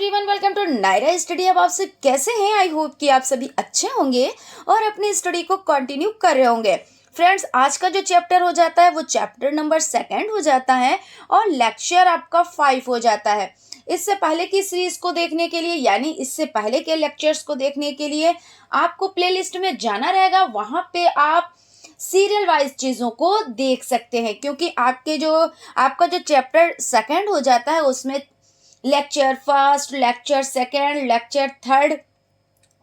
Everyone, welcome to Naira study. अब आप सब कैसे हैं? आई होप कि आप सभी अच्छे होंगे और अपनी स्टडी को कंटिन्यू कर रहे होंगे। फ्रेंड्स, आज का जो चैप्टर हो जाता है वो चैप्टर नंबर 2 हो जाता है और लेक्चर आपका 5 हो जाता है। इससे पहले की सीरीज को देखने के लिए यानी इससे पहले के लेक्चर्स को देखने के लिए आपको प्लेलिस्ट में जाना रहेगा। वहाँ पे आप सीरियल वाइज चीज़ों को देख सकते हैं, क्योंकि आपका जो चैप्टर 2 हो जाता है उसमें लेक्चर 1, लेक्चर 2, लेक्चर 3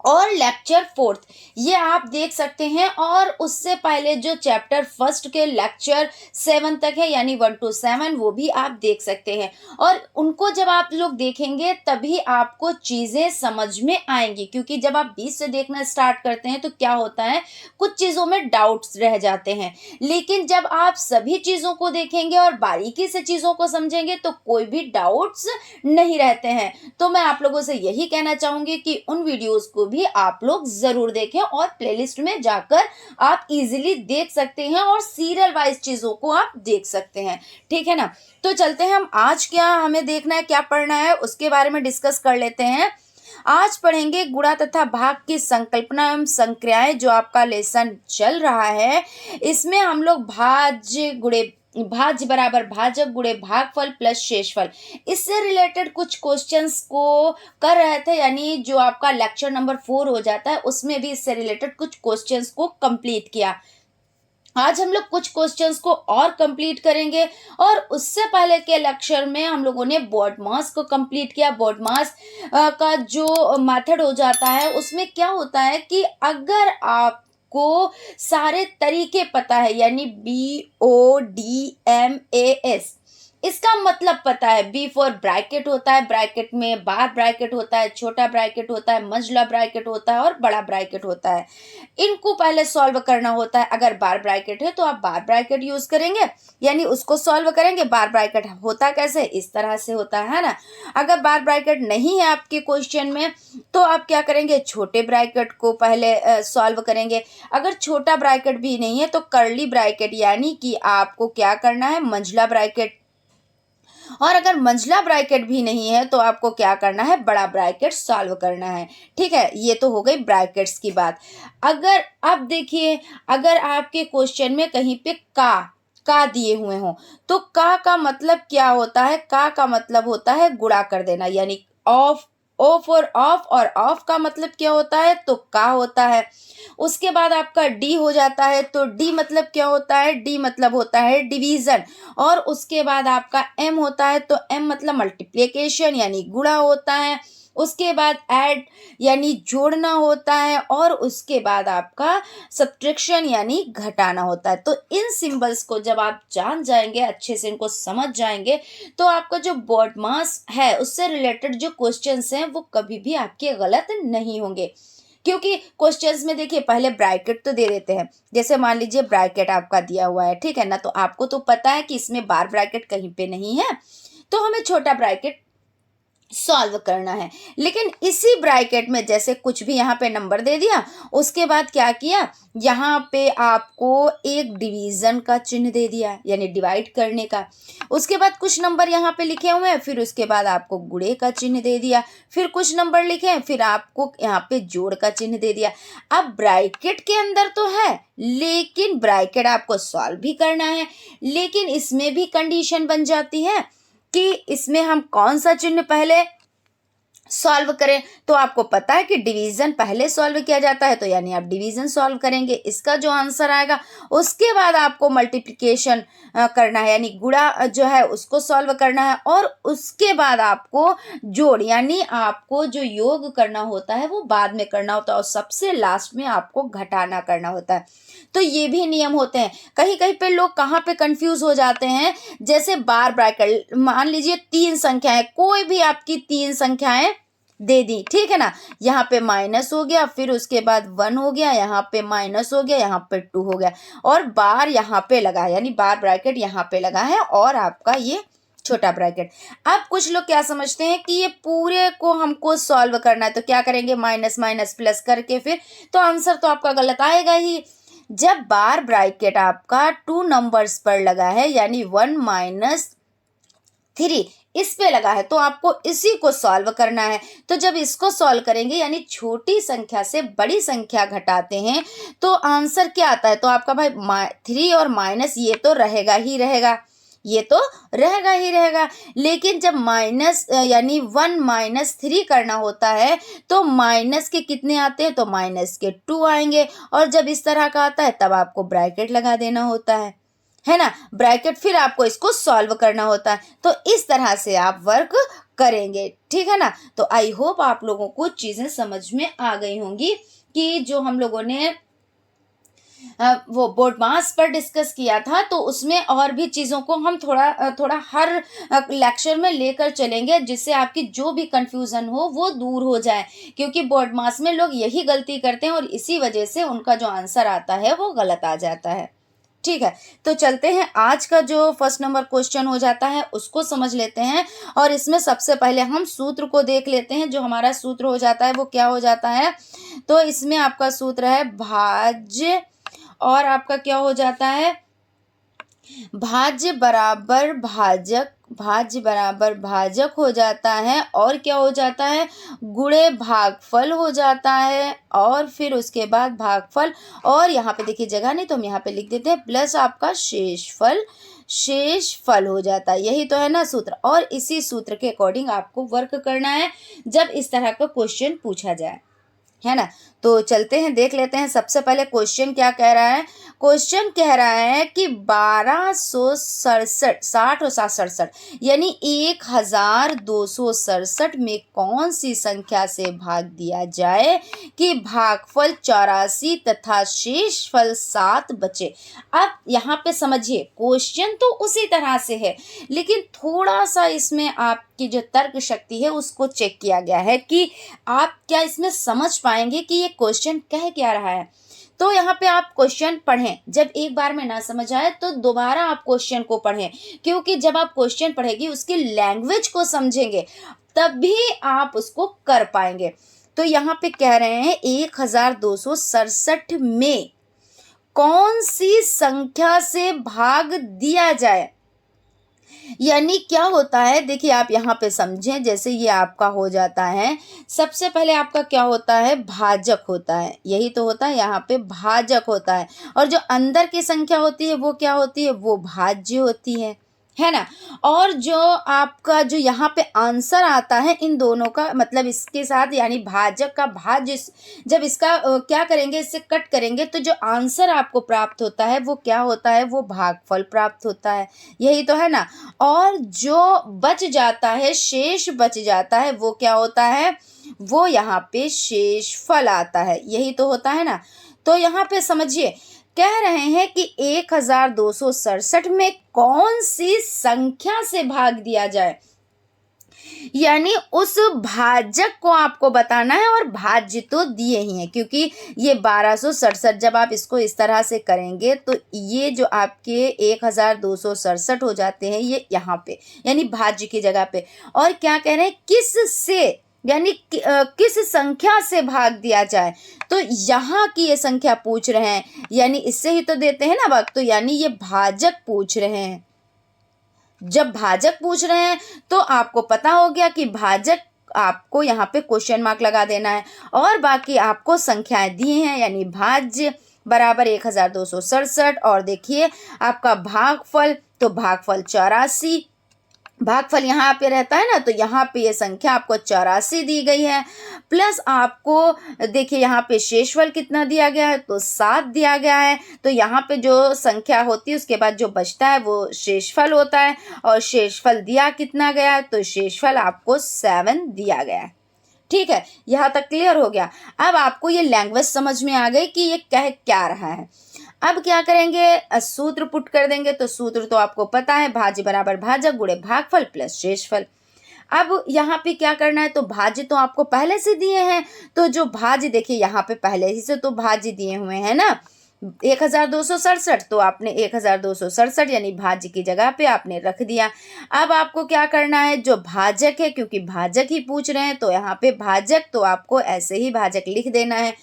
और लेक्चर 4 ये आप देख सकते हैं। और उससे पहले जो चैप्टर 1 के लेक्चर 7 तक है यानी 1 to 7 वो भी आप देख सकते हैं। और उनको जब आप लोग देखेंगे तभी आपको चीज़ें समझ में आएंगी, क्योंकि जब आप 20 से देखना स्टार्ट करते हैं तो क्या होता है, कुछ चीज़ों में डाउट्स रह जाते हैं। लेकिन जब आप सभी चीज़ों को देखेंगे और बारीकी से चीज़ों को समझेंगे तो कोई भी डाउट्स नहीं रहते हैं। तो मैं आप लोगों से यही कहना चाहूँगी कि उन वीडियोज़ को भी आप लोग जरूर देखें और प्लेलिस्ट में जाकर आप इजीली देख सकते हैं और सीरियल वाइज चीजों को आप देख सकते हैं। ठीक है ना? तो चलते हैं, हम आज क्या हमें देखना है, क्या पढ़ना है उसके बारे में डिस्कस कर लेते हैं। आज पढ़ेंगे गुणा तथा भाग की संकल्पना एवं संक्रियाएं, जो आपका लेसन चल रहा है। इसमें हम लोग भाज्य बराबर भाजक गुणे भागफल प्लस शेषफल, इससे रिलेटेड कुछ क्वेश्चंस को कर रहे थे। यानी जो आपका लेक्चर नंबर 4 हो जाता है उसमें भी इससे रिलेटेड कुछ क्वेश्चंस को कंप्लीट किया। आज हम लोग कुछ क्वेश्चंस को और कंप्लीट करेंगे और उससे पहले के लेक्चर में हम लोगों ने बोर्ड मास को कंप्लीट किया। बोर्ड मास का जो मेथड हो जाता है उसमें क्या होता है कि अगर आप को सारे तरीके पता है यानी BODMAS, इसका मतलब पता है। बी फॉर ब्रैकेट होता है, ब्रैकेट में बार ब्रैकेट होता है, छोटा ब्रैकेट होता है, मंझला ब्रैकेट होता है और बड़ा ब्रैकेट होता है। इनको पहले सॉल्व करना होता है। अगर बार ब्रैकेट है तो आप बार ब्रैकेट यूज करेंगे, यानी उसको सॉल्व करेंगे। बार ब्रैकेट होता कैसे, इस तरह से होता है ना। अगर बार ब्रैकेट नहीं है आपके क्वेश्चन में तो आप क्या करेंगे, छोटे ब्रैकेट को पहले सॉल्व करेंगे। अगर छोटा ब्रैकेट भी नहीं है तो कर्ली ब्रैकेट यानी कि आपको क्या करना है, मंझला ब्रैकेट। और अगर मंझला ब्रैकेट भी नहीं है तो आपको क्या करना है, बड़ा ब्रैकेट सॉल्व करना है। ठीक है, ये तो हो गई ब्रैकेट्स की बात। अगर अब देखिए, अगर आपके क्वेश्चन में कहीं पे का दिए हुए हो तो का मतलब क्या होता है, का मतलब होता है गुणा कर देना, यानी ऑफ, ओ फॉर ऑफ, और ऑफ का मतलब क्या होता है, तो का होता है। उसके बाद आपका डी हो जाता है तो डी मतलब क्या होता है, डी मतलब होता है डिवीजन। और उसके बाद आपका एम होता है तो एम मतलब मल्टीप्लिकेशन यानी गुणा होता है। उसके बाद ऐड यानी जोड़ना होता है और उसके बाद आपका सब्ट्रैक्शन यानी घटाना होता है। तो इन सिंबल्स को जब आप जान जाएंगे, अच्छे से इनको समझ जाएंगे, तो आपका जो बोर्ड मास है उससे रिलेटेड जो क्वेश्चंस हैं वो कभी भी आपके गलत नहीं होंगे। क्योंकि क्वेश्चंस में देखिए पहले ब्रैकेट तो दे देते हैं। जैसे मान लीजिए ब्रैकेट आपका दिया हुआ है, ठीक है ना, तो आपको तो पता है कि इसमें बार ब्रैकेट कहीं पे नहीं है तो हमें छोटा ब्रैकेट सॉल्व करना है। लेकिन इसी ब्रैकेट में जैसे कुछ भी यहाँ पे नंबर दे दिया, उसके बाद क्या किया, यहाँ पे आपको एक डिवीजन का चिन्ह दे दिया यानी डिवाइड करने का। उसके बाद कुछ नंबर यहाँ पे लिखे हुए हैं, फिर उसके बाद आपको गुणे का चिन्ह दे दिया, फिर कुछ नंबर लिखे हैं, फिर आपको यहाँ पे जोड़ का चिन्ह दे दिया। अब ब्रैकेट के अंदर तो है लेकिन ब्रैकेट आपको सॉल्व भी करना है। लेकिन इसमें भी कंडीशन बन जाती है कि इसमें हम कौन सा चिन्ह पहले सॉल्व करें। तो आपको पता है कि डिवीजन पहले सॉल्व किया जाता है, तो यानी आप डिवीजन सॉल्व करेंगे, इसका जो आंसर आएगा। उसके बाद आपको मल्टीप्लिकेशन करना है यानी गुणा जो है उसको सॉल्व करना है। और उसके बाद आपको जोड़ यानी आपको जो योग करना होता है वो बाद में करना होता है और सबसे लास्ट में आपको घटाना करना होता है। तो ये भी नियम होते हैं। कहीं कहीं पे लोग कहाँ पे कंफ्यूज हो जाते हैं, जैसे बार ब्रैकेट मान लीजिए 3 संख्याएं, कोई भी आपकी 3 संख्याएं दे दी, ठीक है ना, यहाँ पे माइनस हो गया, फिर उसके बाद 1 हो गया, यहाँ पे माइनस हो गया, यहाँ पे 2 हो गया और बार यहाँ पे लगा यानी बार ब्रैकेट यहाँ पे लगा है और आपका ये छोटा ब्रैकेट। अब कुछ लोग क्या समझते हैं कि ये पूरे को हमको सॉल्व करना है, तो क्या करेंगे, माइनस माइनस प्लस करके फिर, तो आंसर तो आपका गलत आएगा ही। जब बार ब्रैकेट आपका 2 नंबर्स पर लगा है यानी 1 - 3, इस पे लगा है, तो आपको इसी को सॉल्व करना है। तो जब इसको सॉल्व करेंगे यानी छोटी संख्या से बड़ी संख्या घटाते हैं तो आंसर क्या आता है, तो आपका भाई 3 और माइनस ये तो रहेगा ही रहेगा, ये तो रहेगा ही रहेगा। लेकिन जब माइनस यानी 1 - 3 करना होता है तो माइनस के कितने आते हैं, तो माइनस के 2 आएंगे। और जब इस तरह का आता है तब आपको ब्रैकेट लगा देना होता है ना, ब्रैकेट, फिर आपको इसको सॉल्व करना होता है। तो इस तरह से आप वर्क करेंगे, ठीक है ना। तो आई होप आप लोगों को चीजें समझ में आ गई होंगी कि जो हम लोगों ने वो बोर्ड मास पर डिस्कस किया था, तो उसमें और भी चीज़ों को हम थोड़ा थोड़ा हर लेक्चर में लेकर चलेंगे, जिससे आपकी जो भी कंफ्यूजन हो वो दूर हो जाए। क्योंकि बोर्ड मास में लोग यही गलती करते हैं और इसी वजह से उनका जो आंसर आता है वो गलत आ जाता है। ठीक है, तो चलते हैं, आज का जो फर्स्ट नंबर क्वेश्चन हो जाता है उसको समझ लेते हैं। और इसमें सबसे पहले हम सूत्र को देख लेते हैं। जो हमारा सूत्र हो जाता है वो क्या हो जाता है, तो इसमें आपका सूत्र है भाज्य, और आपका क्या हो जाता है, भाज्य बराबर भाजक, भाज्य बराबर भाजक हो जाता है। और क्या हो जाता है, गुणे भागफल हो जाता है। और फिर उसके बाद भागफल, और यहाँ पे देखिए जगह नहीं तो हम यहाँ पे लिख देते हैं प्लस आपका शेषफल, शेषफल हो जाता है। यही तो है ना सूत्र, और इसी सूत्र के अकॉर्डिंग आपको वर्क करना है जब इस तरह का क्वेश्चन पूछा जाए, है ना। तो चलते हैं, देख लेते हैं। सबसे पहले क्वेश्चन क्या कह रहा है, क्वेश्चन कह रहा है कि 1267, 60 और 67 यानी 1267 में कौन सी संख्या से भाग दिया जाए कि भागफल 84 तथा शेषफल 7 बचे। अब यहाँ पे समझिए, क्वेश्चन तो उसी तरह से है, लेकिन थोड़ा सा इसमें आपकी जो तर्क शक्ति है उसको चेक किया गया है कि आप क्या इसमें समझ पाएंगे कि ये क्वेश्चन कह क्या रहा है। तो यहाँ पे आप क्वेश्चन पढ़ें, जब एक बार में ना समझ आए तो दोबारा आप क्वेश्चन को पढ़ें, क्योंकि जब आप क्वेश्चन पढ़ेंगे उसकी लैंग्वेज को समझेंगे तभी आप उसको कर पाएंगे। तो यहाँ पे कह रहे हैं 1267 में कौन सी संख्या से भाग दिया जाए, यानी क्या होता है, देखिए आप यहाँ पे समझें। जैसे ये आपका हो जाता है, सबसे पहले आपका क्या होता है, भाजक होता है, यही तो होता है, यहाँ पे भाजक होता है। और जो अंदर की संख्या होती है वो क्या होती है, वो भाज्य होती है ना। और जो आपका जो यहाँ पे आंसर आता है इन दोनों का, मतलब इसके साथ यानी भाजक का भाज्य, जब इसका क्या करेंगे, इससे कट करेंगे तो जो आंसर आपको प्राप्त होता है वो क्या होता है, वो भागफल प्राप्त होता है, यही तो है ना। और जो बच जाता है, शेष बच जाता है, वो क्या होता है, वो यहाँ पे शेषफल आता है, यही तो होता है ना। तो यहाँ पे समझिए, कह रहे हैं कि 1267 में कौन सी संख्या से भाग दिया जाए, यानी उस भाजक को आपको बताना है। और भाज्य तो दिए ही हैं, क्योंकि ये 1267 जब आप इसको इस तरह से करेंगे तो ये जो आपके 1267 हो जाते हैं ये यहाँ पे, यानी भाज्य की जगह पे। और क्या कह रहे हैं, किस से, यानी किस संख्या से भाग दिया जाए, तो यहाँ की ये संख्या पूछ रहे हैं, यानी इससे ही तो देते हैं ना वक्त, तो यानी ये भाजक पूछ रहे हैं। जब भाजक पूछ रहे हैं तो आपको पता हो गया कि भाजक, आपको यहाँ पे क्वेश्चन मार्क लगा देना है। और बाकी आपको संख्याएं दी हैं, यानी भाज्य बराबर 1267। और देखिए आपका भागफल, तो भागफल 84, भागफल यहाँ पे रहता है ना, तो यहाँ पे ये संख्या आपको 84 दी गई है। प्लस आपको देखिए यहाँ पे शेषफल कितना दिया गया है, तो 7 दिया गया है। तो यहाँ पे जो संख्या होती है उसके बाद जो बचता है वो शेषफल होता है। और शेषफल दिया कितना गया है, तो शेषफल आपको 7 दिया गया है। ठीक है, यहाँ तक क्लियर हो गया। अब आपको ये लैंग्वेज समझ में आ गई कि ये कह क्या रहा है। अब क्या करेंगे, सूत्र पुट कर देंगे। तो सूत्र तो आपको पता है, भाज्य बराबर भाजक गुणे भागफल प्लस शेषफल। अब यहाँ पे क्या करना है, तो भाज्य तो आपको पहले से दिए हैं, तो जो भाज्य देखिए यहाँ पे पहले ही से तो भाज्य दिए हुए हैं ना, 1267, तो आपने 1267 यानी भाज्य की जगह पे आपने रख दिया। अब आपको क्या करना है, जो भाजक है, क्योंकि भाजक ही पूछ रहे हैं तो यहाँ पे भाजक, तो आपको ऐसे ही भाजक लिख देना है।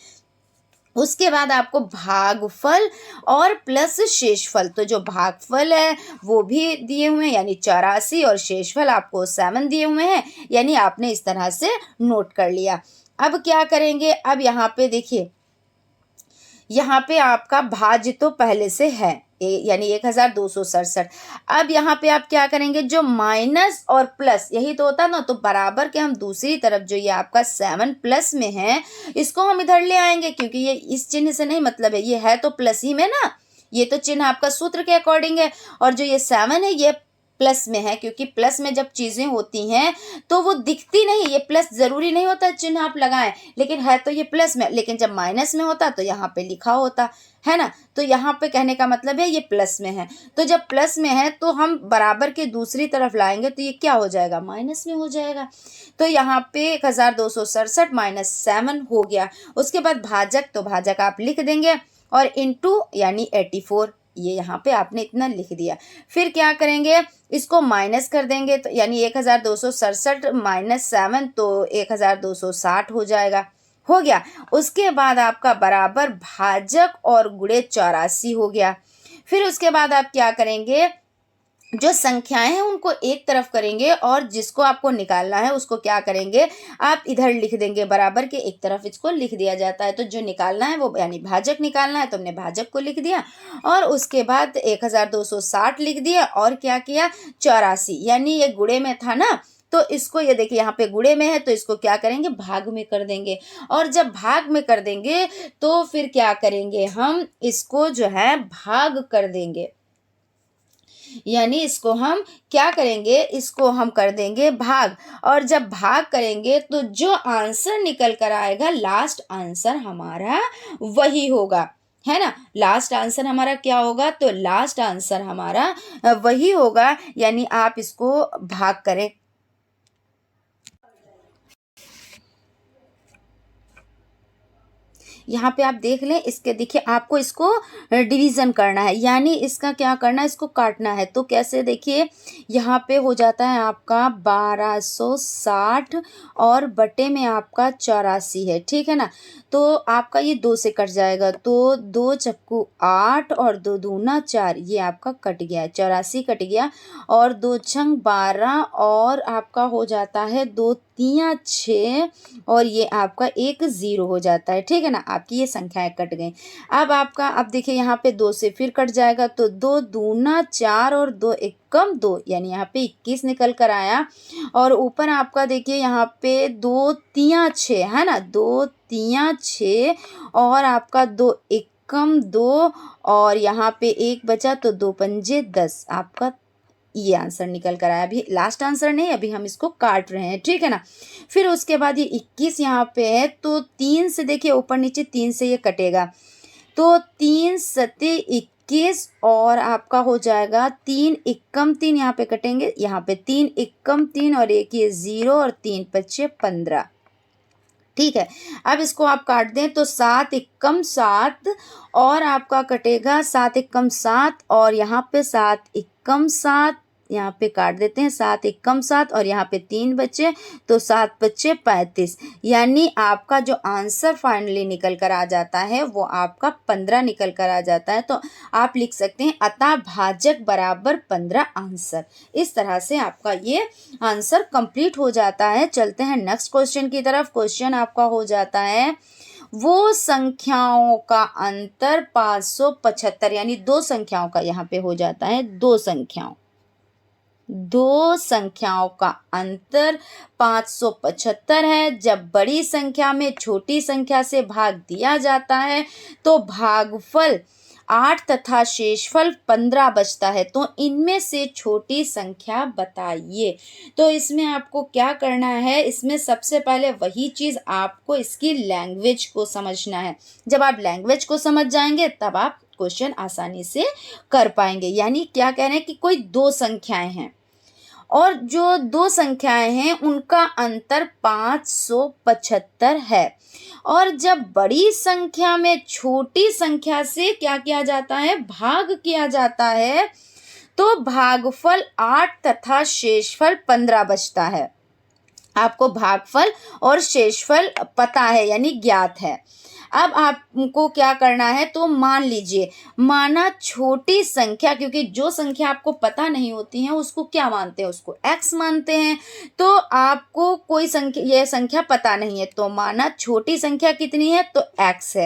उसके बाद आपको भागफल और प्लस शेषफल, तो जो भागफल है वो भी दिए हुए हैं यानी 84 और शेषफल आपको 7 दिए हुए हैं, यानी आपने इस तरह से नोट कर लिया। अब क्या करेंगे, अब यहाँ पे देखिए, यहाँ पे आपका भाज्य तो पहले से है यानी 1267। अब यहाँ पे आप क्या करेंगे, जो माइनस और प्लस यही तो होता ना, तो बराबर के हम दूसरी तरफ जो ये आपका 7 प्लस में है इसको हम इधर ले आएंगे, क्योंकि ये इस चिन्ह से नहीं मतलब है, ये है तो प्लस ही में ना, ये तो चिन्ह आपका सूत्र के अकॉर्डिंग है। और जो ये 7 है ये प्लस में है, क्योंकि प्लस में जब चीज़ें होती हैं तो वो दिखती नहीं, ये प्लस ज़रूरी नहीं होता चिन्ह आप लगाएं, लेकिन है तो ये प्लस में, लेकिन जब माइनस में होता तो यहाँ पे लिखा होता है ना। तो यहाँ पे कहने का मतलब है ये प्लस में है, तो जब प्लस में है तो हम बराबर के दूसरी तरफ लाएंगे तो ये क्या हो जाएगा, माइनस में हो जाएगा। तो यहाँ पे 1267 माइनस 7 हो गया। उसके बाद भाजक, तो भाजक आप लिख देंगे और इंटू यानी 84, ये यहाँ पे आपने इतना लिख दिया। फिर क्या करेंगे, इसको माइनस कर देंगे, तो यानी 1267 माइनस 7 तो 1260 हो जाएगा, हो गया। उसके बाद आपका बराबर भाजक और गुणे 84 हो गया। फिर उसके बाद आप क्या करेंगे, जो संख्याएं हैं उनको एक तरफ करेंगे और जिसको आपको निकालना है उसको क्या करेंगे, आप इधर लिख देंगे, बराबर के एक तरफ इसको लिख दिया जाता है। तो जो निकालना है वो यानी भाजक निकालना है तो हमने भाजक को लिख दिया, और उसके बाद 1260 लिख दिया, और क्या किया 84, यानी ये गुणे में था ना, तो इसको ये देखिए यहाँ पे गुणे में है तो इसको क्या करेंगे, भाग में कर देंगे। और जब भाग में कर देंगे तो फिर क्या करेंगे, हम इसको जो है भाग कर देंगे, यानी इसको हम क्या करेंगे, इसको हम कर देंगे भाग। और जब भाग करेंगे तो जो आंसर निकल कर आएगा, लास्ट आंसर हमारा वही होगा, है ना। लास्ट आंसर हमारा क्या होगा, तो लास्ट आंसर हमारा वही होगा, यानी आप इसको भाग करें। यहाँ पे आप देख लें, इसके देखिए आपको इसको डिवीज़न करना है, यानी इसका क्या करना है, इसको काटना है। तो कैसे, देखिए यहाँ पे हो जाता है आपका 1260 और बटे में आपका 84 है, ठीक है ना। तो आपका ये 2 से कट जाएगा, तो 2 चक्कू 8 और 2 दूना 4, ये आपका कट गया है, 84 कट गया, और 2 छंग 12 और आपका हो जाता है 2 तियाँ 6 और ये आपका 1 0 हो जाता है, ठीक है ना। आपकी ये संख्याएं कट गई। अब आपका, अब देखिए यहाँ पे 2 से फिर कट जाएगा, तो 2 दूना 4 और 2 एकम 2, यानी यहाँ पे 21 निकल कर आया। और ऊपर आपका देखिए यहाँ पे 2 तियाँ 6 है ना, 2 तियाँ 6 और आपका 2 एकम 2 और यहाँ पे 1 बचा, तो 2 पंजे 10, आपका ये आंसर निकल कर आया। अभी लास्ट आंसर नहीं, अभी हम इसको काट रहे हैं, ठीक है ना। फिर उसके बाद ये 21 यहाँ पे है, तो 3 से देखिए ऊपर नीचे 3 से ये कटेगा, तो 3 सते 21 और आपका हो जाएगा 3 एकम 3, यहाँ पे कटेंगे, यहाँ पे 3 एकम 3 और एक ये 0 और 3 पच्चे 15, ठीक है। अब इसको आप काट दें तो 7 एकम 7 और आपका कटेगा 7 एकम 7 और यहाँ पे 7 एकम 7, यहाँ पे काट देते हैं, 7 एकम 7 और यहाँ पे 3 बचे, तो 7 पच्चे 35, यानी आपका जो आंसर फाइनली निकल कर आ जाता है वो आपका 15 निकल कर आ जाता है। तो आप लिख सकते हैं अतः भाजक बराबर 15 आंसर। इस तरह से आपका ये आंसर कंप्लीट हो जाता है। चलते हैं नेक्स्ट क्वेश्चन की तरफ। क्वेश्चन आपका हो जाता है, वो संख्याओं का अंतर 575, यानी दो संख्याओं का यहाँ पे हो जाता है, दो संख्याओं का अंतर 575 है। जब बड़ी संख्या में छोटी संख्या से भाग दिया जाता है तो भागफल 8 तथा शेषफल 15 बचता है, तो इनमें से छोटी संख्या बताइए। तो इसमें आपको क्या करना है, इसमें सबसे पहले वही चीज़ आपको इसकी लैंग्वेज को समझना है। जब आप लैंग्वेज को समझ जाएंगे तब आप क्वेश्चन आसानी से कर पाएंगे। यानी क्या कह रहे हैं कि कोई दो संख्याएं हैं और जो दो संख्याएं हैं उनका अंतर 575 है, और जब बड़ी संख्या में छोटी संख्या से क्या किया जाता है, भाग किया जाता है, तो भागफल 8 तथा शेषफल 15 बचता है। आपको भागफल और शेषफल पता है यानी ज्ञात है। अब आपको क्या करना है, तो मान लीजिए, माना छोटी संख्या, क्योंकि जो संख्या आपको पता नहीं होती है उसको क्या मानते हैं, उसको x मानते हैं। तो आपको कोई संख्या, यह संख्या पता नहीं है, तो माना छोटी संख्या कितनी है, तो x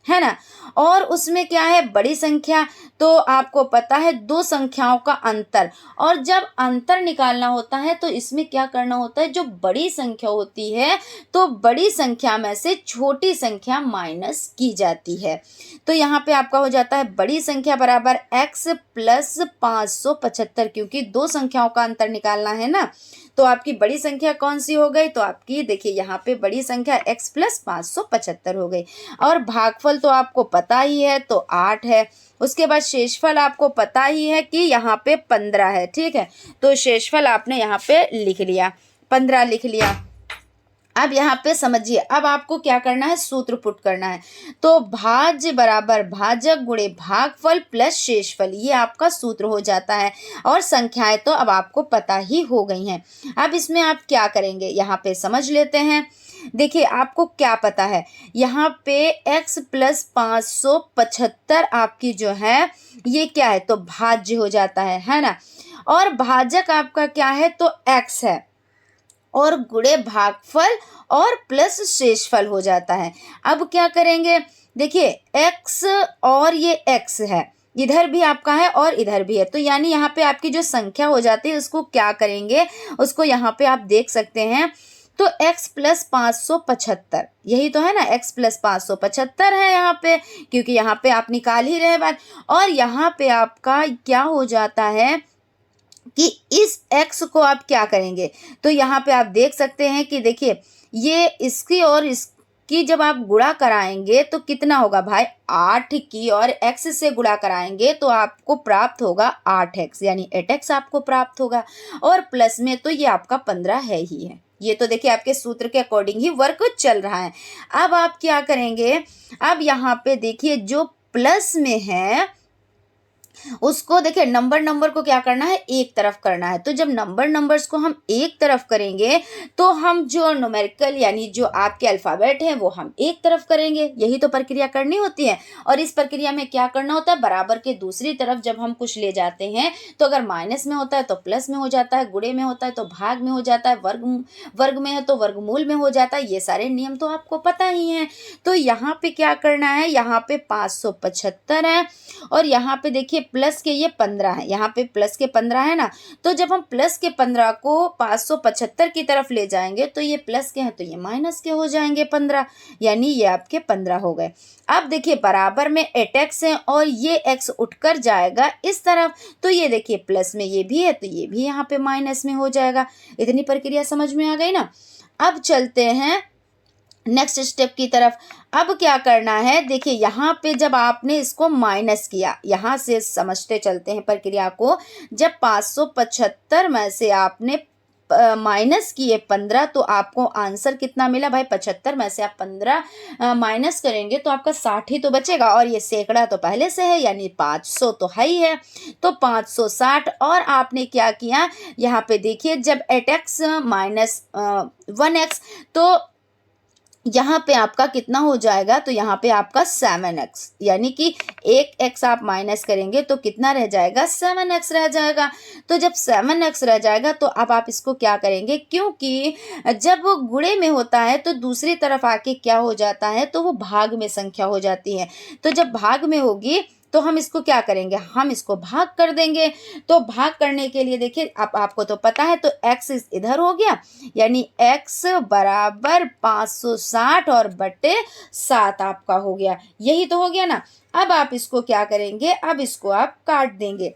है ना। और उसमें क्या है, बड़ी संख्या, तो आपको पता है दो संख्याओं का अंतर, और जब अंतर निकालना होता है तो इसमें क्या करना होता है, जो बड़ी संख्या होती है तो बड़ी संख्या में से छोटी संख्या माइनस की जाती है। तो यहाँ पे आपका हो जाता है बड़ी संख्या बराबर x प्लस 575, क्योंकि दो संख्याओं का अंतर निकालना है ना। तो आपकी बड़ी संख्या कौन सी हो गई, तो आपकी देखिए यहाँ पे बड़ी संख्या x प्लस 575 हो गई। और भागफल तो आपको पता ही है, तो 8 है। उसके बाद शेषफल आपको पता ही है कि यहाँ पे 15 है, ठीक है। तो शेषफल आपने यहाँ पे लिख लिया, 15 लिख लिया। अब यहाँ पे समझिए, अब आपको क्या करना है, सूत्र पुट करना है। तो भाज्य बराबर भाजक गुणे भागफल प्लस शेषफल, ये आपका सूत्र हो जाता है। और संख्याएं तो अब आपको पता ही हो गई हैं। अब इसमें आप क्या करेंगे, यहाँ पे समझ लेते हैं। देखिए आपको क्या पता है, यहाँ पे x प्लस 575 आपकी जो है ये क्या है, तो भाज्य हो जाता है ना। और भाजक आपका क्या है, तो x है, और गुणे भागफल और प्लस शेषफल हो जाता है। अब क्या करेंगे, देखिए x और ये x है, इधर भी आपका है और इधर भी है, तो यानी यहाँ पे आपकी जो संख्या हो जाती है उसको क्या करेंगे, उसको यहाँ पे आप देख सकते हैं। तो x प्लस 575, यही तो है ना, x प्लस 575 है यहाँ पे, क्योंकि यहाँ पे आप निकाल ही रहे बात। और यहाँ पे आपका क्या हो जाता है कि इस x को आप क्या करेंगे, तो यहाँ पे आप देख सकते हैं कि देखिए ये इसकी और इसकी जब आप गुणा कराएंगे तो कितना होगा भाई, 8 की और x से गुणा कराएंगे तो आपको प्राप्त होगा 8x, यानी 8x आपको प्राप्त होगा। और प्लस में तो ये आपका 15 है ही है, ये तो देखिए आपके सूत्र के अकॉर्डिंग ही वर्क चल रहा है। अब आप क्या करेंगे, अब यहाँ पे देखिए जो प्लस में है उसको देखिए नंबर को क्या करना है, एक तरफ करना है। तो जब नंबर्स को हम एक तरफ करेंगे तो हम जो न्यूमेरिकल यानी जो आपके अल्फ़ाबेट हैं वो हम एक तरफ करेंगे, यही तो प्रक्रिया करनी होती है। और इस प्रक्रिया में क्या करना होता है, बराबर के दूसरी तरफ जब हम कुछ ले जाते हैं तो अगर माइनस में होता है तो प्लस में हो जाता है, गुणे में होता है तो भाग में हो जाता है, वर्ग में है तो वर्गमूल में हो जाता है। ये सारे नियम तो आपको पता ही हैं। तो यहाँ पे क्या करना है, यहाँ पे 575 है और यहाँ पे देखिए प्लस के ये 15 है, यहाँ पे प्लस के 15 है ना। तो जब हम प्लस के 15 को 575 की तरफ ले जाएंगे तो ये प्लस के हैं तो ये माइनस के हो जाएंगे 15, यानी ये आपके 15 हो गए। अब देखिए बराबर में 8x है और ये x उठकर जाएगा इस तरफ, तो ये देखिए प्लस में ये भी है तो ये भी यहाँ पे माइनस में हो जाएगा। इतनी प्रक्रिया समझ में आ गई ना। अब चलते हैं नेक्स्ट स्टेप की तरफ। अब क्या करना है, देखिए यहाँ पे जब आपने इसको माइनस किया, यहाँ से समझते चलते हैं प्रक्रिया को। जब 575 में से आपने माइनस किए 15 तो आपको आंसर कितना मिला भाई, 75 में से आप 15 माइनस करेंगे तो आपका 60 ही तो बचेगा। और ये सैकड़ा तो पहले से है यानी 500 तो है ही है, तो 560। और आपने क्या किया, यहाँ पे देखिए जब 8x माइनस 1x तो यहाँ पे आपका कितना हो जाएगा, तो यहाँ पे आपका 7x, यानी कि 1x आप माइनस करेंगे तो कितना रह जाएगा, 7x रह जाएगा। तो जब 7x रह जाएगा तो अब आप इसको क्या करेंगे, क्योंकि जब वो गुणे में होता है तो दूसरी तरफ आके क्या हो जाता है, तो वो भाग में संख्या हो जाती है। तो जब भाग में होगी तो हम इसको क्या करेंगे, हम इसको भाग कर देंगे। तो भाग करने के लिए देखिए अब आपको तो पता है, तो x इधर हो गया, यानी x बराबर 560 और बटे 7 आपका हो गया, यही तो हो गया ना। अब आप इसको क्या करेंगे, अब इसको आप काट देंगे।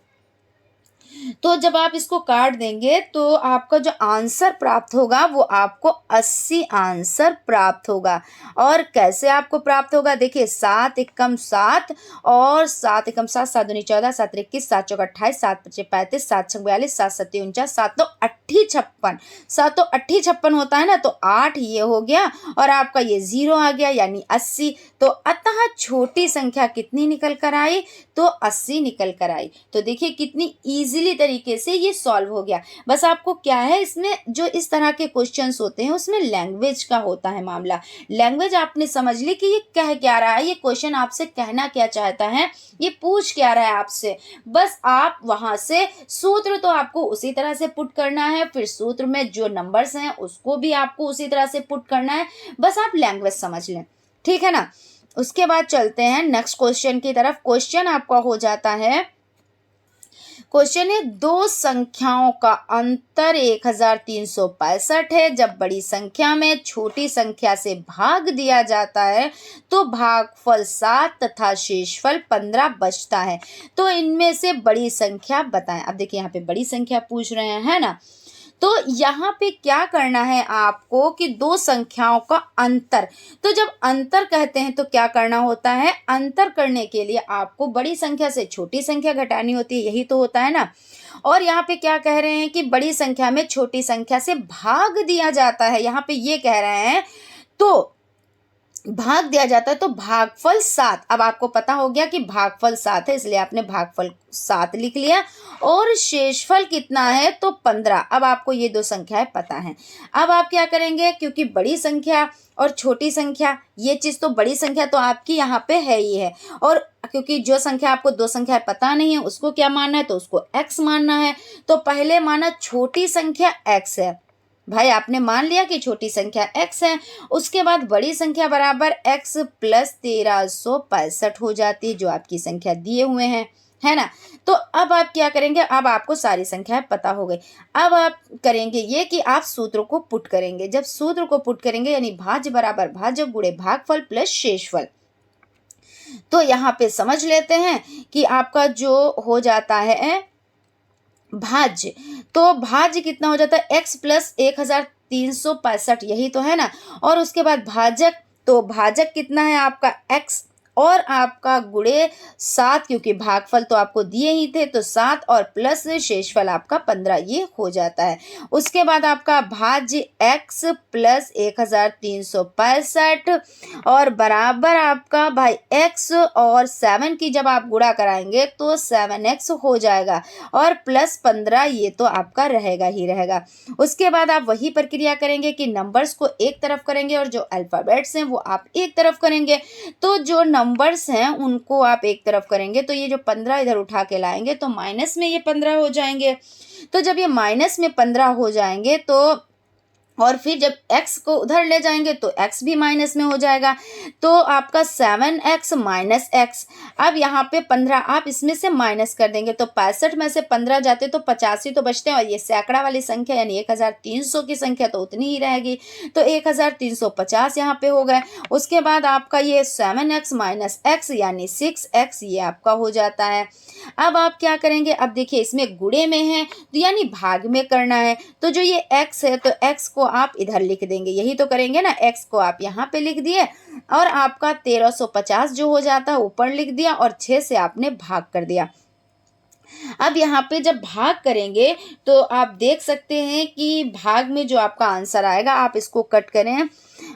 तो जब आप इसको काट देंगे तो आपका जो आंसर प्राप्त होगा वो आपको 80 आंसर प्राप्त होगा। और कैसे आपको प्राप्त होगा, देखिए 7 एकम 7 और 7 एकम 7, 7 दूनी 14, 7 21, 7 चौक 28, 7 पच्चे 35, 7 छक 42, 7 सत्ती 49, 7 तो छप्पन, सातों अट्ठी छप्पन होता है ना, तो 8 ये हो गया और आपका ये 0 आ गया यानी 80। तो अतः छोटी संख्या कितनी निकल कर आई, तो 80 निकल कर आई। तो देखिए कितनी इजीली तरीके से ये सॉल्व हो गया। बस आपको क्या है, इसमें जो इस तरह के क्वेश्चंस होते हैं उसमें लैंग्वेज का होता है मामला। लैंग्वेज आपने समझ ली कि ये कह क्या रहा है, ये क्वेश्चन आपसे कहना क्या चाहता है, ये पूछ क्या रहा है आपसे। बस आप वहां से सूत्र तो आपको उसी तरह से पुट करना है, फिर सूत्र में जो नंबर्स हैं उसको भी आपको उसी तरह से पुट करना है। बस आप लैंग्वेज समझ लें, ठीक है ना। उसके बाद चलते हैं नेक्स्ट क्वेश्चन की तरफ। क्वेश्चन आपका हो जाता है, क्वेश्चन है दो संख्याओं का अंतर 1365 है। जब बड़ी संख्या में छोटी संख्या से भाग दिया जाता है तो भागफल 7 तथा शेषफल 15 बचता है। तो इनमें से बड़ी संख्या बताएं। अब देखिए यहाँ पे बड़ी संख्या पूछ रहे हैं, है ना। तो यहाँ पे क्या करना है आपको कि दो संख्याओं का अंतर। तो जब अंतर कहते हैं तो क्या करना होता है, अंतर करने के लिए आपको बड़ी संख्या से छोटी संख्या घटानी होती है, यही तो होता है ना। और यहाँ पे क्या कह रहे हैं कि बड़ी संख्या में छोटी संख्या से भाग दिया जाता है, यहाँ पे ये कह रहे हैं तो भाग दिया जाता है तो भागफल 7। अब आपको पता हो गया कि भागफल 7 है, इसलिए आपने भागफल 7 लिख लिया। और शेषफल कितना है, तो 15। अब आपको ये दो संख्याएं पता हैं। अब आप क्या करेंगे, क्योंकि बड़ी संख्या और छोटी संख्या ये चीज़, तो बड़ी संख्या तो आपकी यहाँ पे है ही है, और क्योंकि जो संख्या आपको दो संख्या पता नहीं है उसको क्या मानना है, तो उसको x मानना है। तो पहले माना छोटी संख्या x है, भाई आपने मान लिया कि छोटी संख्या x है। उसके बाद बड़ी संख्या बराबर x प्लस 1365 हो जाती है, जो आपकी संख्या दिए हुए हैं, है ना। तो अब आप क्या करेंगे, अब आपको सारी संख्याएं पता हो गई। अब आप करेंगे ये कि आप सूत्र को पुट करेंगे। जब सूत्र को पुट करेंगे यानी भाज्य बराबर भाजक गुणे भागफल प्लस शेषफल, तो यहाँ पे समझ लेते हैं कि आपका जो हो जाता है भाज्य, तो भाज्य कितना हो जाता है x प्लस 1365, यही तो है ना। और उसके बाद भाजक, तो भाजक कितना है आपका x और आपका गुणे 7, क्योंकि भागफल तो आपको दिए ही थे, तो 7 और प्लस शेषफल आपका 15, ये हो जाता है। उसके बाद आपका भाज्य x प्लस 1365 और बराबर आपका भाई x और 7 की जब आप गुणा कराएंगे तो 7x हो जाएगा और प्लस 15, ये तो आपका रहेगा ही रहेगा। उसके बाद आप वही प्रक्रिया करेंगे कि नंबर्स को एक तरफ करेंगे और जो अल्फ़ाबेट्स हैं वो आप एक तरफ करेंगे। तो जो नंबर्स हैं उनको आप एक तरफ करेंगे, तो ये जो 15 इधर उठा के लाएंगे तो माइनस में ये 15 हो जाएंगे। तो जब ये माइनस में 15 हो जाएंगे तो और फिर जब x को उधर ले जाएंगे तो x भी माइनस में हो जाएगा, तो आपका 7x माइनस x। अब यहाँ पे 15 आप इसमें से माइनस कर देंगे तो 65 में से 15 जाते तो 85 तो बचते हैं, और ये सैकड़ा वाली संख्या यानी 1300 की संख्या तो उतनी ही रहेगी, तो 1350 यहाँ पे हो गए। उसके बाद आपका ये 7x माइनस x यानी 6x, ये आपका हो जाता है। अब आप क्या करेंगे, अब देखिए इसमें गुणे में है तो यानी भाग में करना है, तो जो ये x है तो x को आप इधर लिख देंगे, यही तो करेंगे ना। x को आप यहाँ पे लिख दिए और आपका 1350 जो हो जाता है ऊपर लिख दिया और 6 से आपने भाग कर दिया। अब यहाँ पे जब भाग करेंगे तो आप देख सकते हैं कि भाग में जो आपका आंसर आएगा, आप इसको कट करें,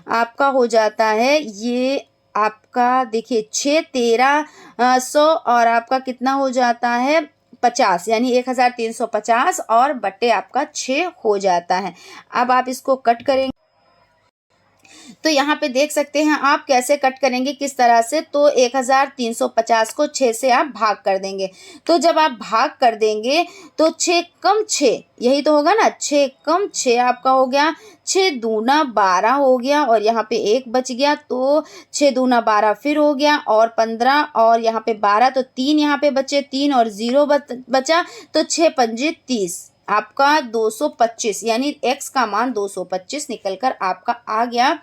आपका हो जाता है ये आपका देखिए 6 1300 और आपका कितना हो जाता है 50, यानी 1350 और बटे आपका 6 हो जाता है। अब आप इसको कट करेंगे तो यहाँ पे देख सकते हैं आप कैसे कट करेंगे, किस तरह से। तो 1350 को 6 से आप भाग कर देंगे, तो जब आप भाग कर देंगे तो 6 कम 6, यही तो होगा ना, 6 कम 6 आपका हो गया, 6 दूना 12 हो गया और यहाँ पे 1 बच गया, तो 6 दूना 12 फिर हो गया और 15 और यहाँ पे 12, तो 3 यहाँ पे बचे, 3 और 0 बचा, तो 6 पंजे 30, आपका 225, यानी x का मान 225 निकलकर आपका आ गया।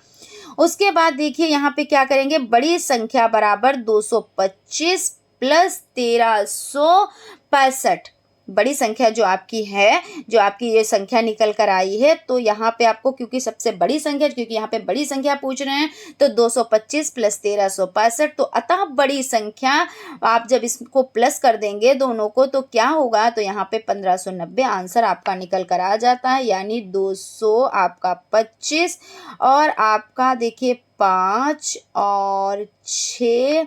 उसके बाद देखिए यहाँ पे क्या करेंगे, बड़ी संख्या बराबर 225 प्लस 1365, बड़ी संख्या जो आपकी है, जो आपकी ये संख्या निकल कर आई है, तो यहाँ पे आपको क्योंकि सबसे बड़ी संख्या, क्योंकि यहाँ पे बड़ी संख्या पूछ रहे हैं, तो 225 प्लस 1365, तो अतः बड़ी संख्या आप जब इसको प्लस कर देंगे दोनों को तो क्या होगा, तो यहाँ पे 1590 आंसर आपका निकल कर आ जाता है। यानी 200 आपका 25 और आपका देखिए 5 और 6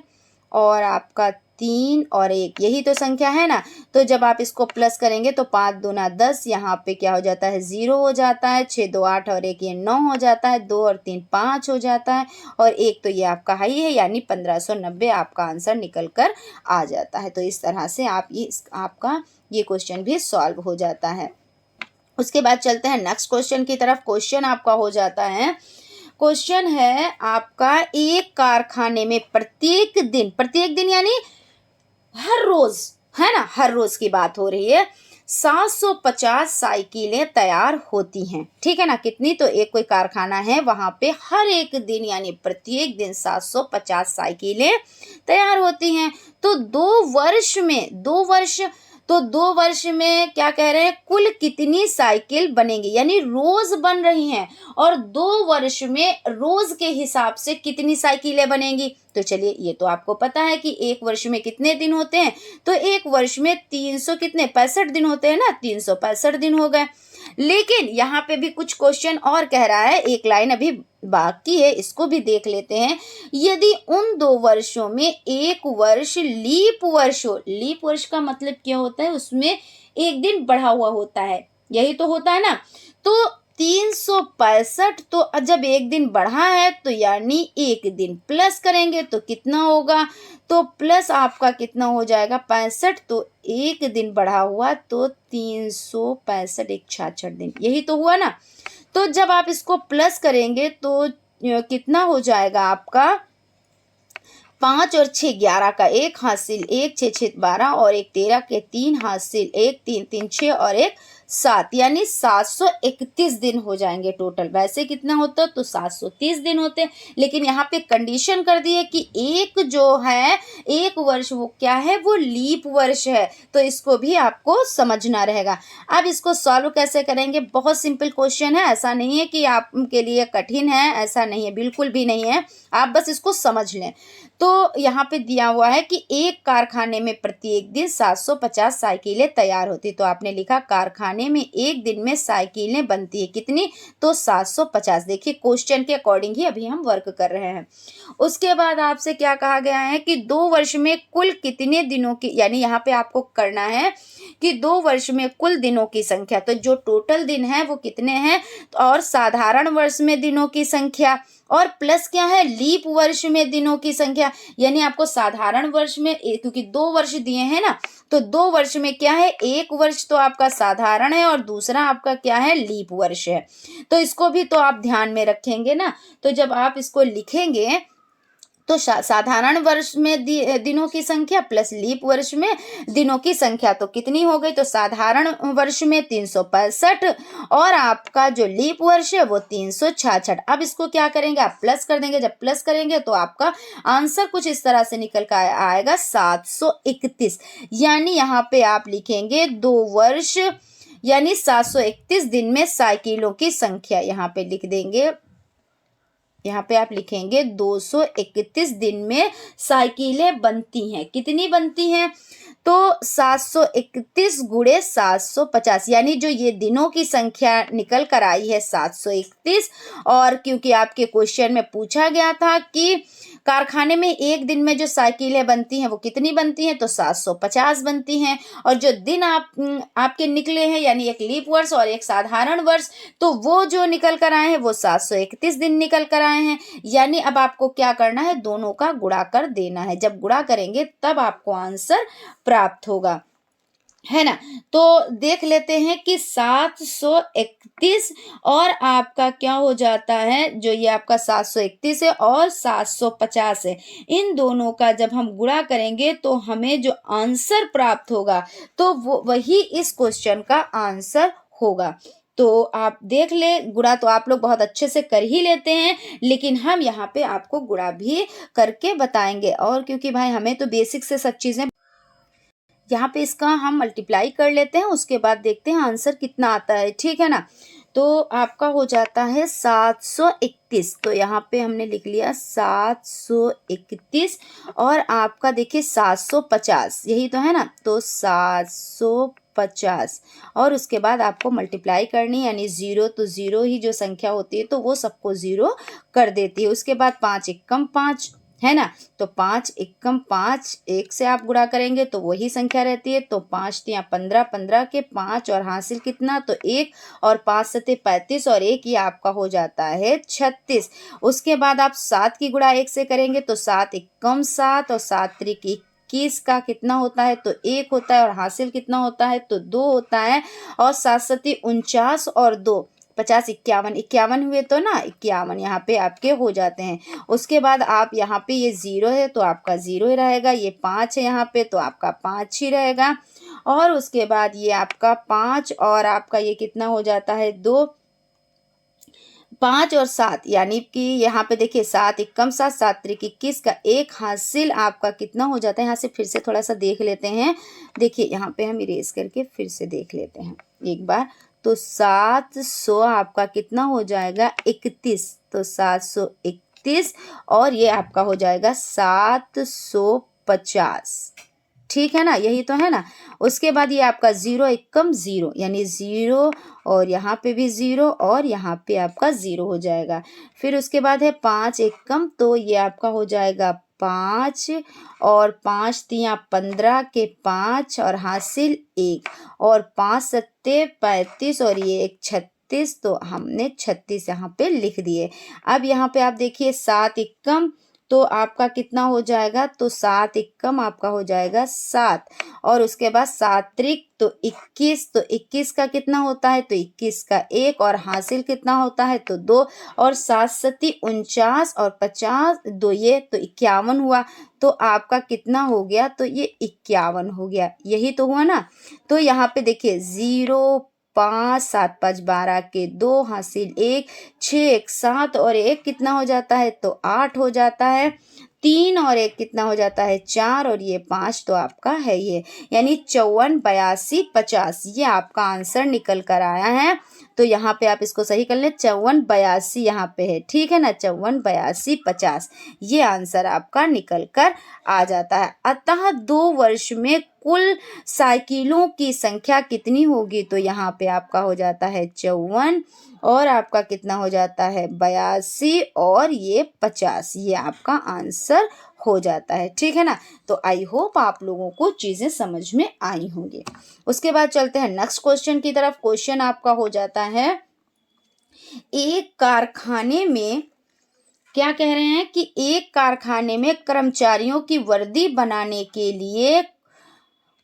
और आपका 3 और 1, यही तो संख्या है ना। तो जब आप इसको प्लस करेंगे तो 5 दूना 10, यहाँ पे क्या हो जाता है 0 हो जाता है, 6 2 8 और 1 ये 9 हो जाता है, 2 और 3 5 हो जाता है और 1 तो ये आपका हाई है, यानी 1590 आपका आंसर निकल कर आ जाता है। तो इस तरह से आपका ये क्वेश्चन भी सॉल्व हो जाता है। उसके बाद चलते हैं नेक्स्ट क्वेश्चन की तरफ। क्वेश्चन आपका हो जाता है, क्वेश्चन है आपका, एक कारखाने में प्रत्येक दिन यानी हर रोज, है ना, हर रोज की बात हो रही है, 750 साइकिलें तैयार होती हैं। ठीक है ना, कितनी, तो एक कोई कारखाना है वहां पे हर एक दिन यानी प्रत्येक दिन 750 साइकिलें तैयार होती हैं। तो 2 वर्ष में क्या कह रहे हैं, कुल कितनी साइकिल बनेंगी, यानी रोज बन रही हैं और 2 वर्ष में रोज के हिसाब से कितनी साइकिलें बनेंगी। तो चलिए, ये तो आपको पता है कि एक वर्ष में कितने दिन होते हैं, तो एक वर्ष में 365 दिन होते हैं ना, 365 दिन हो गए। लेकिन यहाँ पे भी कुछ क्वेश्चन और कह रहा है, एक लाइन अभी बाकी है, इसको भी देख लेते हैं। यदि उन 2 वर्षों में एक वर्ष लीप वर्ष हो, लीप वर्ष का मतलब क्या होता है, उसमें एक दिन बढ़ा हुआ होता है, यही तो होता है ना। तो 365, तो जब एक दिन बढ़ा है तो यानी एक दिन प्लस करेंगे तो कितना होगा, तो प्लस आपका कितना हो जाएगा 65, तो एक दिन बढ़ा हुआ तो 365, एक 66 दिन, यही तो हुआ ना। तो जब आप इसको प्लस करेंगे तो कितना हो जाएगा आपका, 5 और 6 11 का 1 हासिल, 1 6 6 12 और 1 13 के 3 हासिल, 1 3 3 6 और 1 7, यानी 731 दिन हो जाएंगे टोटल। वैसे कितना होता तो 730 दिन होते, लेकिन यहाँ पे कंडीशन कर दी है कि एक जो है एक वर्ष वो क्या है, वो लीप वर्ष है, तो इसको भी आपको समझना रहेगा। अब इसको सॉल्व कैसे करेंगे, बहुत सिंपल क्वेश्चन है, ऐसा नहीं है कि आपके लिए कठिन है, ऐसा नहीं है, बिल्कुल भी नहीं है, आप बस इसको समझ लें। तो यहाँ पे दिया हुआ है कि एक कारखाने में प्रत्येक दिन 750 साइकिलें तैयार होती, तो आपने लिखा कारखाने में एक दिन में साइकिलें बनती है कितनी, तो 750। देखिए क्वेश्चन के अकॉर्डिंग ही अभी हम वर्क कर रहे हैं। उसके बाद आपसे क्या कहा गया है कि 2 वर्ष में कुल कितने दिनों की, यानी यहाँ पे आपको करना है कि 2 वर्ष में कुल दिनों की संख्या, तो जो टोटल दिन है वो कितने हैं, और साधारण वर्ष में दिनों की संख्या, और प्लस क्या है, लीप वर्ष में दिनों की संख्या। यानी आपको साधारण वर्ष में, क्योंकि 2 वर्ष दिए हैं ना, तो 2 वर्ष में क्या है, एक वर्ष तो आपका साधारण है और दूसरा आपका क्या है, लीप वर्ष है। तो इसको भी तो आप ध्यान में रखेंगे ना। तो जब आप इसको लिखेंगे तो साधारण वर्ष में दिनों की संख्या प्लस लीप वर्ष में दिनों की संख्या तो कितनी हो गई, तो साधारण वर्ष में 365 और आपका जो लीप वर्ष है वो 366। अब इसको क्या करेंगे, आप प्लस कर देंगे, जब प्लस करेंगे तो आपका आंसर कुछ इस तरह से निकल कर आएगा 731। यानी यहाँ पे आप लिखेंगे 2 वर्ष यानी 731 दिन में साइकिलों की संख्या, यहाँ पे लिख देंगे, यहाँ पे आप लिखेंगे 231 दिन में साइकिलें बनती हैं, कितनी बनती हैं, तो 731 गुणे 750, यानी जो ये दिनों की संख्या निकल कर आई है 731। और क्योंकि आपके क्वेश्चन में पूछा गया था कि कारखाने में एक दिन में जो साइकिलें बनती हैं वो कितनी बनती हैं, तो 750 बनती हैं, और जो दिन आपके निकले हैं यानी एक लीप वर्ष और एक साधारण वर्ष, तो वो जो निकल कर आए हैं वो 731 दिन निकल कर आए हैं। यानी अब आपको क्या करना है, दोनों का गुणा कर देना है, जब गुणा करेंगे तब आपको आंसर प्राप्त होगा, है ना। तो देख लेते हैं कि 731 और आपका क्या हो जाता है, जो ये आपका 731 है और 750 है, इन दोनों का जब हम गुणा करेंगे तो हमें जो आंसर प्राप्त होगा तो वो वही इस क्वेश्चन का आंसर होगा। तो आप देख ले, गुणा तो आप लोग बहुत अच्छे से कर ही लेते हैं, लेकिन हम यहाँ पे आपको गुणा भी करके बताएंगे, और क्योंकि भाई हमें तो बेसिक से सब चीजें यहाँ पे इसका हम मल्टीप्लाई कर लेते हैं, उसके बाद देखते हैं आंसर कितना आता है, ठीक है ना। तो आपका हो जाता है 731, तो यहाँ पे हमने लिख लिया 731, और आपका देखिए 750, यही तो है ना, तो 750, और उसके बाद आपको मल्टीप्लाई करनी, यानी 0 तो 0 ही जो संख्या होती है तो वो सबको 0 कर देती है। उसके बाद 5 एकम 5 है ना, तो 5 एकम 5, 1 से आप गुणा करेंगे तो वही संख्या रहती है, तो 5 तिया 15, 15 के 5 और हासिल कितना, तो 1, और 5 सते 35 और 1, ये आपका हो जाता है 36। उसके बाद आप 7 की गुणा 1 से करेंगे तो 7 एकम 7 और 7 त्रिक 21 का कितना होता है, तो 1 होता है, और हासिल कितना होता है, तो 2 होता है, और 7 सती 49 और 2 50, 51, 51 हुए तो ना 51 यहाँ पे आपके हो जाते हैं। उसके बाद आप यहाँ पे ये 0 है तो आपका 0 ही रहेगा, ये 5 है यहाँ पे तो आपका 5 ही रहेगा, और उसके बाद ये आपका 5 और आपका ये कितना हो जाता है 2, 5 और 7, यानी कि यहाँ पे देखिए 7 एकम 7, 7 त्रिक 21 का 1 हासिल आपका कितना हो जाता है। यहाँ से फिर से थोड़ा सा देख लेते हैं, देखिए यहाँ पे हम इरेज करके फिर से देख लेते हैं एक बार, तो 700 आपका कितना हो जाएगा 31, तो 731, और ये आपका हो जाएगा 750, ठीक है ना, यही तो है ना। उसके बाद ये आपका 0 एकम 0, यानी 0, और यहाँ पे भी 0, और यहाँ पे आपका 0 हो जाएगा। फिर उसके बाद है 5 एकम, तो ये आपका हो जाएगा 5, और 5 तिया 15 के 5 और हासिल 1, और 5 सत्ते 35 और ये 1 36, तो हमने 36 यहाँ पे लिख दिए। अब यहाँ पे आप देखिए 7 एकम, तो आपका कितना हो जाएगा, तो 7 एकम आपका हो जाएगा 7, और उसके बाद 7 त्रिक तो 21, तो 21 का कितना होता है, तो 21 का 1, और हासिल कितना होता है, तो 2, और 7 सती 49 और 50, 2 ये तो 51 हुआ, तो आपका कितना हो गया, तो ये 51 हो गया, यही तो हुआ ना। तो यहाँ पे देखिए 0, 5, 7 5 12 के 2 हासिल 1, 6 1 7 और 1 कितना हो जाता है, तो 8 हो जाता है, 3 और 1 कितना हो जाता है 4, और ये 5 तो आपका है ये, यानी 54 82 50, ये आपका आंसर निकल कर आया है। तो यहाँ पे आप इसको सही कर लें, 54 82 यहाँ पे है, ठीक है ना, 54 82 50, ये आंसर आपका निकल कर आ जाता है। अतः 2 वर्ष में कुल साइकिलों की संख्या कितनी होगी, तो यहाँ पे आपका हो जाता है 54, और आपका कितना हो जाता है 82, और ये 50, ये आपका आंसर हो जाता है, ठीक है ना। तो आई होप आप लोगों को चीज़ें समझ में आई होंगी। उसके बाद चलते हैं नेक्स्ट क्वेश्चन की तरफ। क्वेश्चन आपका हो जाता है, एक कारखाने में क्या कह रहे हैं कि एक कारखाने में कर्मचारियों की वर्दी बनाने के लिए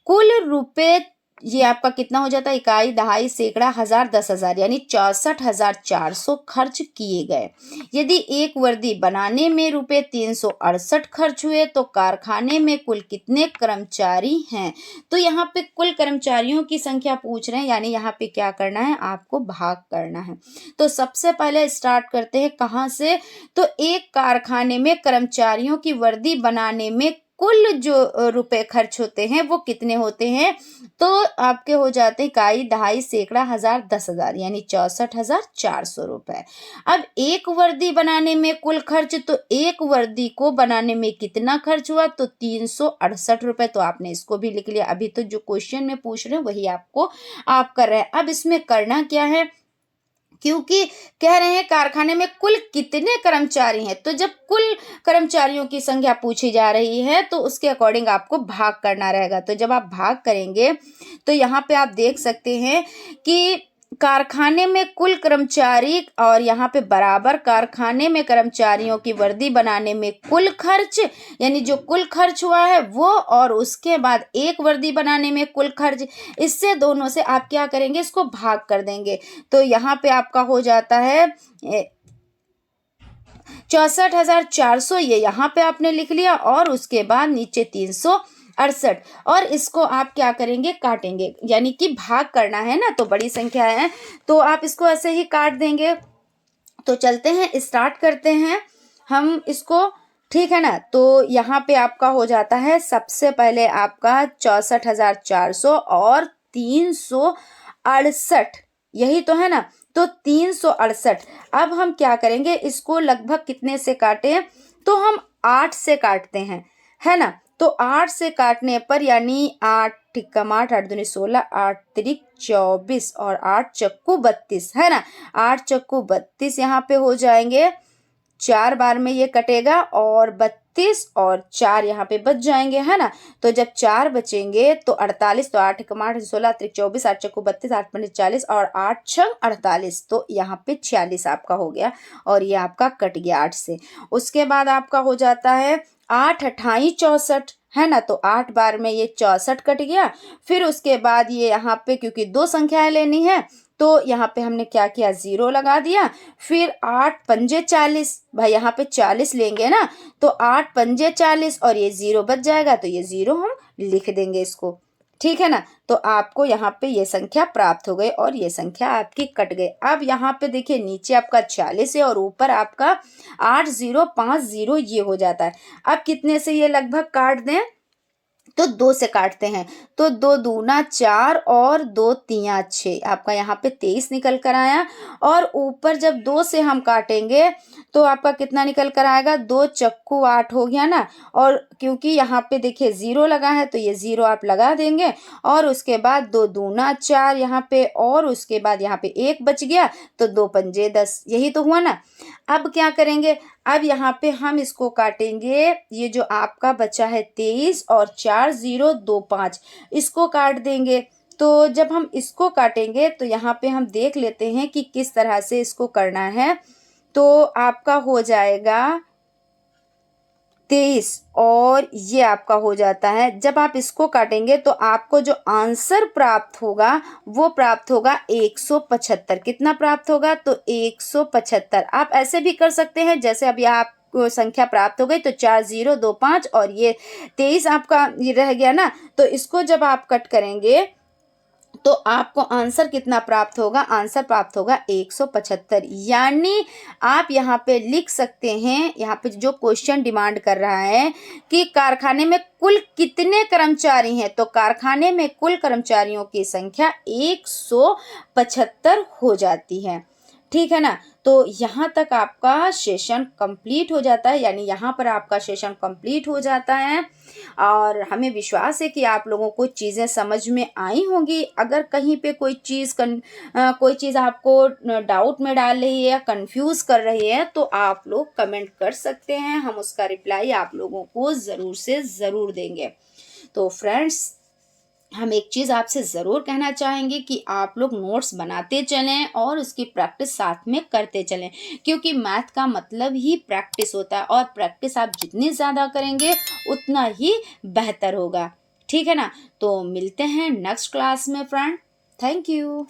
कुल रुपए, ये आपका कितना हो जाता है, इकाई, दहाई, सैकड़ा, हजार, 10,000, यानी 64,400 खर्च किए गए। यदि एक वर्दी बनाने में रुपए 368 खर्च हुए तो कारखाने में कुल कितने कर्मचारी हैं। तो यहाँ पे कुल कर्मचारियों की संख्या पूछ रहे हैं, यानी यहाँ पे क्या करना है, आपको भाग करना है। तो सबसे पहले स्टार्ट करते हैं कहाँ से, तो एक कारखाने में कर्मचारियों की वर्दी बनाने में कुल जो रुपए खर्च होते हैं वो कितने होते हैं, तो आपके हो जाते हैं इकाई, दहाई, सैकड़ा, हजार, 10,000, यानी 64,400 रुपए। अब एक वर्दी बनाने में कुल खर्च, तो एक वर्दी को बनाने में कितना खर्च हुआ, तो 368 रुपए, तो आपने इसको भी लिख लिया। अभी तो जो क्वेश्चन में पूछ रहे हैं वही आपको आप कर रहे हैं। अब इसमें करना क्या है, क्योंकि कह रहे हैं कारखाने में कुल कितने कर्मचारी हैं, तो जब कुल कर्मचारियों की संख्या पूछी जा रही है तो उसके अकॉर्डिंग आपको भाग करना रहेगा। तो जब आप भाग करेंगे तो यहाँ पे आप देख सकते हैं कि कारखाने में कुल कर्मचारी, और यहाँ पे बराबर कारखाने में कर्मचारियों की वर्दी बनाने में कुल खर्च, यानी जो कुल खर्च हुआ है वो, और उसके बाद एक वर्दी बनाने में कुल खर्च, इससे दोनों से आप क्या करेंगे, इसको भाग कर देंगे। तो यहाँ पे आपका हो जाता है 64,400, ये यहाँ पे आपने लिख लिया, और उसके बाद नीचे 368, और इसको आप क्या करेंगे, काटेंगे, यानी कि भाग करना है ना, तो बड़ी संख्या है तो आप इसको ऐसे ही काट देंगे। तो चलते हैं, स्टार्ट करते हैं हम इसको, ठीक है ना। तो यहाँ पे आपका हो जाता है सबसे पहले आपका 64,400 और 368, यही तो है ना। तो 368, अब हम क्या करेंगे, इसको लगभग कितने से काटें, तो हम 8 से काटते हैं, है ना। तो 8 से काटने पर यानी 8 टिक्कम 8, 8 दूनी 16, 8 तिरिक 24 और 8 चक्कू 32, है ना। 8 चक्कू 32 यहाँ पे हो जाएंगे, 4 बार में ये कटेगा और 32 और 4 यहाँ पे बच जाएंगे, है ना। तो जब 4 बचेंगे तो 48, तो 8 एकम 8, 16 त्रिक 24, 8 चक्कू 32, 8 पंजे 40 और 8 छंग 48, तो यहाँ पे 46 आपका हो गया और ये आपका कट गया 8 से। उसके बाद आपका हो जाता है 8 अठाई 64, है ना। तो 8 बार में ये 64 कट गया। फिर उसके बाद ये यहाँ पे क्योंकि 2 संख्याएं लेनी है तो यहाँ पे हमने क्या किया, 0 लगा दिया। फिर 8 पंजे 40, भाई यहाँ पे 40 लेंगे ना, तो 8 पंजे 40 और ये 0 बच जाएगा, तो ये 0 हम लिख देंगे इसको, ठीक है ना। तो आपको यहाँ पे ये संख्या प्राप्त हो गई और ये संख्या आपकी कट गई। अब यहाँ पे देखिए नीचे आपका 40 है और ऊपर आपका 8050 ये हो जाता है। अब कितने से ये लगभग काट दें, तो 2 से काटते हैं। तो 2 दूना 4 और 2 तिया 6, आपका यहाँ पे 23 निकल कर आया। और ऊपर जब 2 से हम काटेंगे तो आपका कितना निकल कर आएगा, 2 चक्कू 8 हो गया ना। और क्योंकि यहाँ पे देखिए 0 लगा है तो ये 0 आप लगा देंगे। और उसके बाद 2 दूना 4 यहाँ पे, और उसके बाद यहाँ पे 1 बच गया, तो 2 पंजे 10, यही तो हुआ ना। अब क्या करेंगे, अब यहाँ पे हम इसको काटेंगे, ये जो आपका बचा है 23 और 4 0 2 5, इसको काट देंगे। तो जब हम इसको काटेंगे तो यहाँ पे हम देख लेते हैं कि किस तरह से इसको करना है। तो आपका हो जाएगा 23 और ये आपका हो जाता है, जब आप इसको काटेंगे तो आपको जो आंसर प्राप्त होगा वो प्राप्त होगा 175। कितना प्राप्त होगा, तो 175। आप ऐसे भी कर सकते हैं, जैसे अभी आप संख्या प्राप्त हो गई तो 4 0 2 5 और ये 23 आपका ये रह गया ना। तो इसको जब आप कट करेंगे तो आपको आंसर कितना प्राप्त होगा, आंसर प्राप्त होगा 175। यानी आप यहाँ पे लिख सकते हैं, यहाँ पे जो क्वेश्चन डिमांड कर रहा है कि कारखाने में कुल कितने कर्मचारी हैं, तो कारखाने में कुल कर्मचारियों की संख्या 175 हो जाती है, ठीक है ना। तो यहाँ तक आपका सेशन कंप्लीट हो जाता है, यानी यहाँ पर आपका सेशन कंप्लीट हो जाता है। और हमें विश्वास है कि आप लोगों को चीज़ें समझ में आई होंगी। अगर कहीं पे कोई चीज़ आपको डाउट में डाल रही है या कंफ्यूज कर रही है तो आप लोग कमेंट कर सकते हैं, हम उसका रिप्लाई आप लोगों को ज़रूर से ज़रूर देंगे। तो फ्रेंड्स, हम एक चीज़ आपसे ज़रूर कहना चाहेंगे कि आप लोग नोट्स बनाते चलें और उसकी प्रैक्टिस साथ में करते चलें, क्योंकि मैथ का मतलब ही प्रैक्टिस होता है और प्रैक्टिस आप जितनी ज़्यादा करेंगे उतना ही बेहतर होगा, ठीक है ना। तो मिलते हैं नेक्स्ट क्लास में फ्रेंड, थैंक यू।